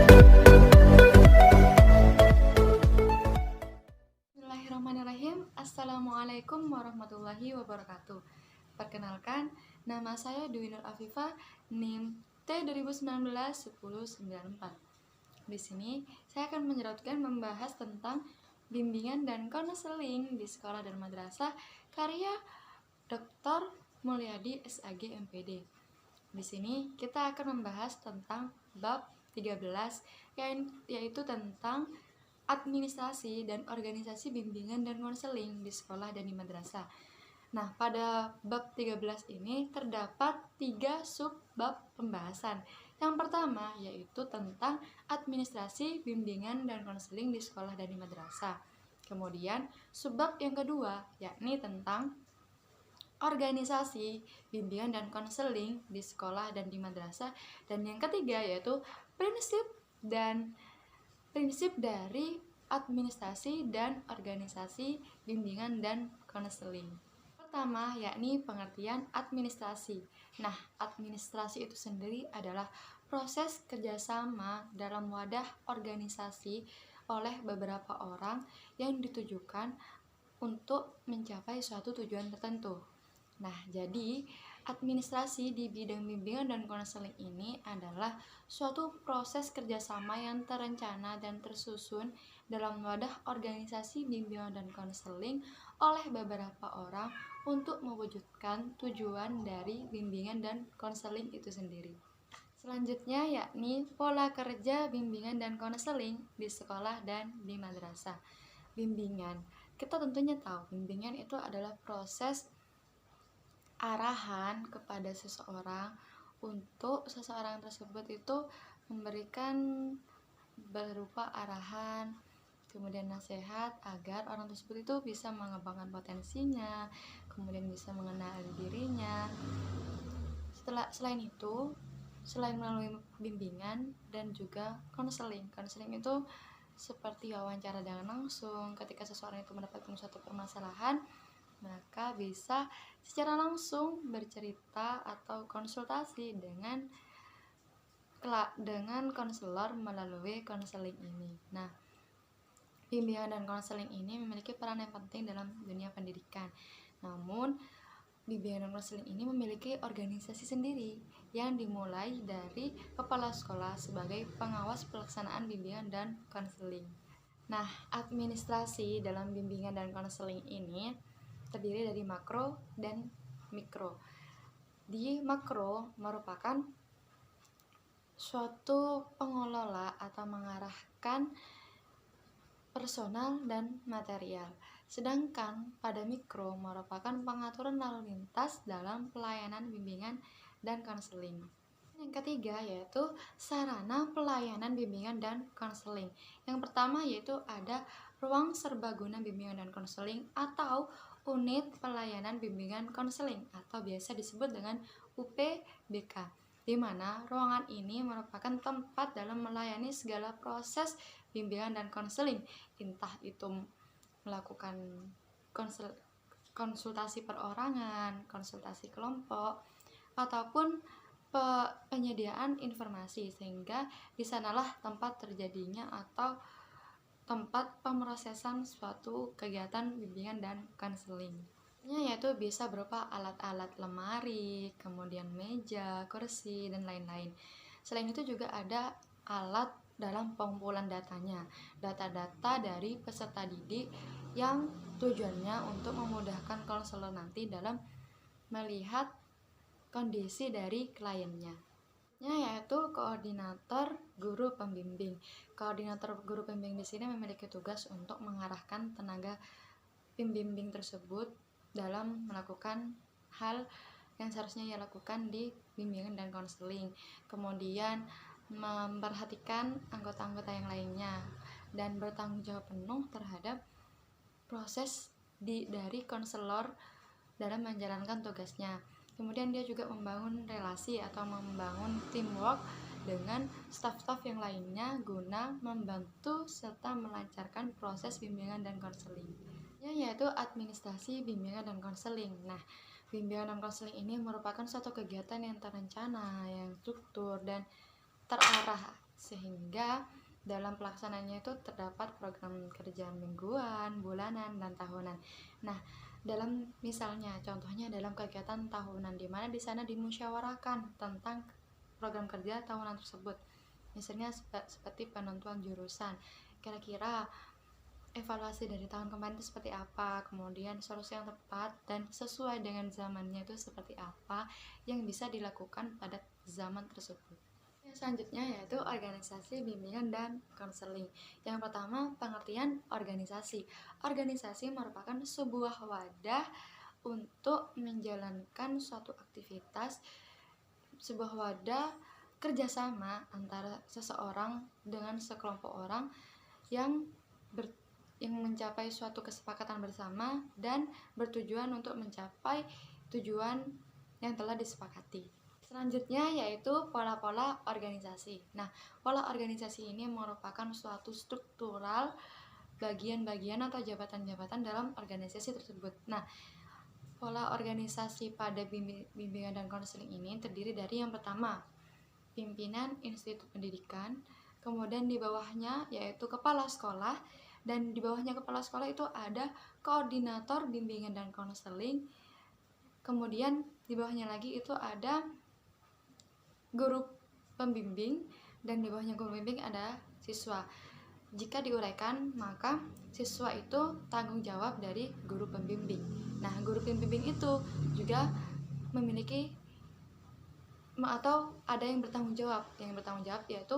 Bismillahirrahmanirrahim. Assalamualaikum warahmatullahi wabarakatuh. Perkenalkan, nama saya Dwi Nur Afifah, NIM T2019-1094. Di sini saya akan membahas tentang bimbingan dan konseling di sekolah dan madrasah karya Dr. Mulyadi SAG MPD. Di sini kita akan membahas tentang bab 13 yaitu tentang administrasi dan organisasi bimbingan dan konseling di sekolah dan di madrasah. Nah, pada bab 13 ini terdapat 3 sub-bab pembahasan. Yang pertama yaitu tentang administrasi, bimbingan, dan konseling di sekolah dan di madrasah. Kemudian, sub-bab yang kedua yakni tentang organisasi, bimbingan, dan konseling di sekolah dan di madrasah. Dan yang ketiga yaitu prinsip dari administrasi dan organisasi bimbingan dan konseling. Pertama yakni pengertian administrasi. Nah, administrasi itu sendiri adalah proses kerjasama dalam wadah organisasi oleh beberapa orang yang ditujukan untuk mencapai suatu tujuan tertentu. Nah, jadi administrasi di bidang bimbingan dan konseling ini adalah suatu proses kerjasama yang terencana dan tersusun dalam wadah organisasi bimbingan dan konseling oleh beberapa orang untuk mewujudkan tujuan dari bimbingan dan konseling itu sendiri. Selanjutnya yakni pola kerja bimbingan dan konseling di sekolah dan di madrasah. Bimbingan, kita tentunya tahu bimbingan itu adalah proses arahan kepada seseorang untuk seseorang tersebut itu memberikan berupa arahan, kemudian nasihat agar orang tersebut itu bisa mengembangkan potensinya, kemudian bisa mengenali dirinya. Selain itu, selain melalui bimbingan dan juga konseling itu seperti wawancara dengan langsung. Ketika seseorang itu mendapatkan suatu permasalahan, maka bisa secara langsung bercerita atau konsultasi dengan konselor melalui konseling ini. Nah, bimbingan dan konseling ini memiliki peran yang penting dalam dunia pendidikan. Namun, bimbingan dan konseling ini memiliki organisasi sendiri yang dimulai dari kepala sekolah sebagai pengawas pelaksanaan bimbingan dan konseling. Nah, administrasi dalam bimbingan dan konseling ini terdiri dari makro dan mikro. Di makro merupakan suatu pengelola atau mengarahkan personal dan material. Sedangkan pada mikro merupakan pengaturan lalu lintas dalam pelayanan bimbingan dan konseling. Yang ketiga yaitu sarana pelayanan bimbingan dan konseling. Yang pertama yaitu ada ruang serbaguna bimbingan dan konseling atau unit pelayanan bimbingan konseling atau biasa disebut dengan UPBK, di mana ruangan ini merupakan tempat dalam melayani segala proses bimbingan dan konseling, entah itu melakukan konsultasi perorangan, konsultasi kelompok, ataupun penyediaan informasi, sehingga di sanalah tempat terjadinya atau tempat pemrosesan suatu kegiatan bimbingan dan konseling. Yaitu bisa berupa alat-alat lemari, kemudian meja, kursi, dan lain-lain. Selain itu juga ada alat dalam pengumpulan datanya, data-data dari peserta didik yang tujuannya untuk memudahkan konselor nanti dalam melihat kondisi dari kliennya. Yaitu koordinator guru pembimbing. Koordinator guru pembimbing di sini memiliki tugas untuk mengarahkan tenaga pembimbing tersebut dalam melakukan hal yang seharusnya ia lakukan di bimbingan dan konseling. Kemudian memperhatikan anggota-anggota yang lainnya dan bertanggung jawab penuh terhadap proses dari konselor dalam menjalankan tugasnya. Kemudian dia juga membangun relasi atau membangun teamwork dengan staf-staf yang lainnya guna membantu serta melancarkan proses bimbingan dan konseling. Yaitu administrasi bimbingan dan konseling. Nah, bimbingan dan konseling ini merupakan suatu kegiatan yang terencana, yang struktur dan terarah sehingga dalam pelaksanaannya itu terdapat program kerja mingguan, bulanan, dan tahunan. Nah, dalam misalnya contohnya dalam kegiatan tahunan di mana di sana dimusyawarahkan tentang program kerja tahunan tersebut. Misalnya seperti penentuan jurusan. Kira-kira evaluasi dari tahun kemarin itu seperti apa, kemudian solusi yang tepat dan sesuai dengan zamannya itu seperti apa yang bisa dilakukan pada zaman tersebut. Yang selanjutnya yaitu organisasi, bimbingan, dan konseling. Yang pertama, pengertian organisasi. Organisasi merupakan sebuah wadah untuk menjalankan suatu aktivitas, sebuah wadah kerjasama antara seseorang dengan sekelompok orang yang mencapai suatu kesepakatan bersama dan bertujuan untuk mencapai tujuan yang telah disepakati. Selanjutnya yaitu pola-pola organisasi. Nah, pola organisasi ini merupakan suatu struktural bagian-bagian atau jabatan-jabatan dalam organisasi tersebut. Nah, pola organisasi pada bimbingan dan konseling ini terdiri dari yang pertama, pimpinan institut pendidikan, kemudian di bawahnya yaitu kepala sekolah, dan di bawahnya kepala sekolah itu ada koordinator bimbingan dan konseling, kemudian di bawahnya lagi itu ada guru pembimbing, dan di bawahnya guru pembimbing ada siswa. Jika diuraikan, maka siswa itu tanggung jawab dari guru pembimbing. Nah, guru pembimbing itu juga memiliki atau ada yang bertanggung jawab. Yang bertanggung jawab yaitu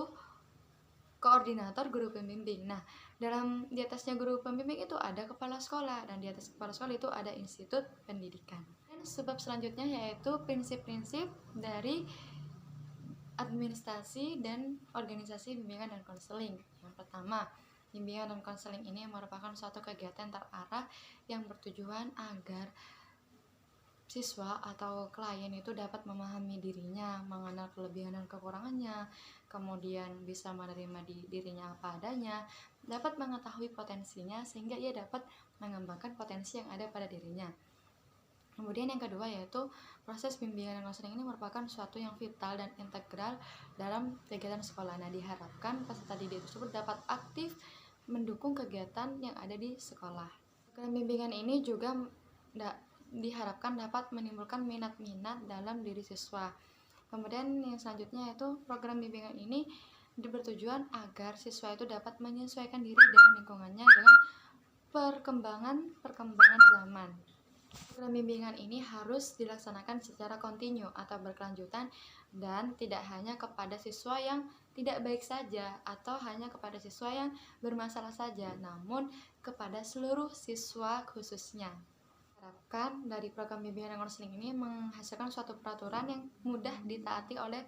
koordinator guru pembimbing. Nah, di atasnya guru pembimbing itu ada kepala sekolah, dan di atas kepala sekolah itu ada institut pendidikan. Dan sebab selanjutnya yaitu prinsip-prinsip dari administrasi dan organisasi bimbingan dan konseling. Yang pertama, bimbingan dan konseling ini merupakan suatu kegiatan terarah yang bertujuan agar siswa atau klien itu dapat memahami dirinya, mengenal kelebihan dan kekurangannya, kemudian bisa menerima dirinya apa adanya, dapat mengetahui potensinya sehingga ia dapat mengembangkan potensi yang ada pada dirinya. Kemudian yang kedua yaitu proses bimbingan dan konseling ini merupakan suatu yang vital dan integral dalam kegiatan sekolah. Nah, diharapkan peserta didik tersebut dapat aktif mendukung kegiatan yang ada di sekolah. Program bimbingan ini juga diharapkan dapat menimbulkan minat-minat dalam diri siswa. Kemudian yang selanjutnya yaitu program bimbingan ini bertujuan agar siswa itu dapat menyesuaikan diri dengan lingkungannya dengan perkembangan zaman. Program bimbingan ini harus dilaksanakan secara kontinu atau berkelanjutan dan tidak hanya kepada siswa yang tidak baik saja atau hanya kepada siswa yang bermasalah saja, namun kepada seluruh siswa khususnya. Harapkan dari program bimbingan dan konseling ini menghasilkan suatu peraturan yang mudah ditaati oleh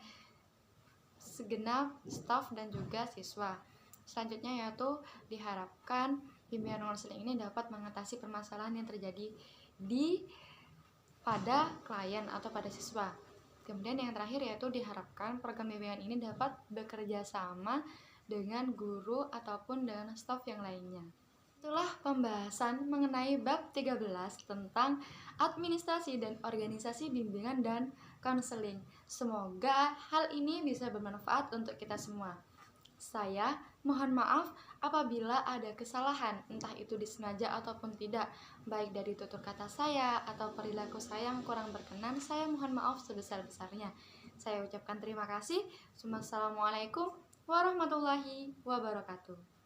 segenap staf dan juga siswa. Selanjutnya yaitu diharapkan bimbingan dan konseling ini dapat mengatasi permasalahan yang terjadi pada klien atau pada siswa. Kemudian yang terakhir yaitu diharapkan program bimbingan ini dapat bekerja sama dengan guru ataupun dengan staf yang lainnya. Itulah pembahasan mengenai bab 13 tentang administrasi dan organisasi bimbingan dan konseling. Semoga hal ini bisa bermanfaat untuk kita semua. Saya mohon maaf apabila ada kesalahan, entah itu disengaja ataupun tidak, baik dari tutur kata saya atau perilaku saya yang kurang berkenan. Saya mohon maaf sebesar-besarnya. Saya ucapkan terima kasih. Wassalamualaikum warahmatullahi wabarakatuh.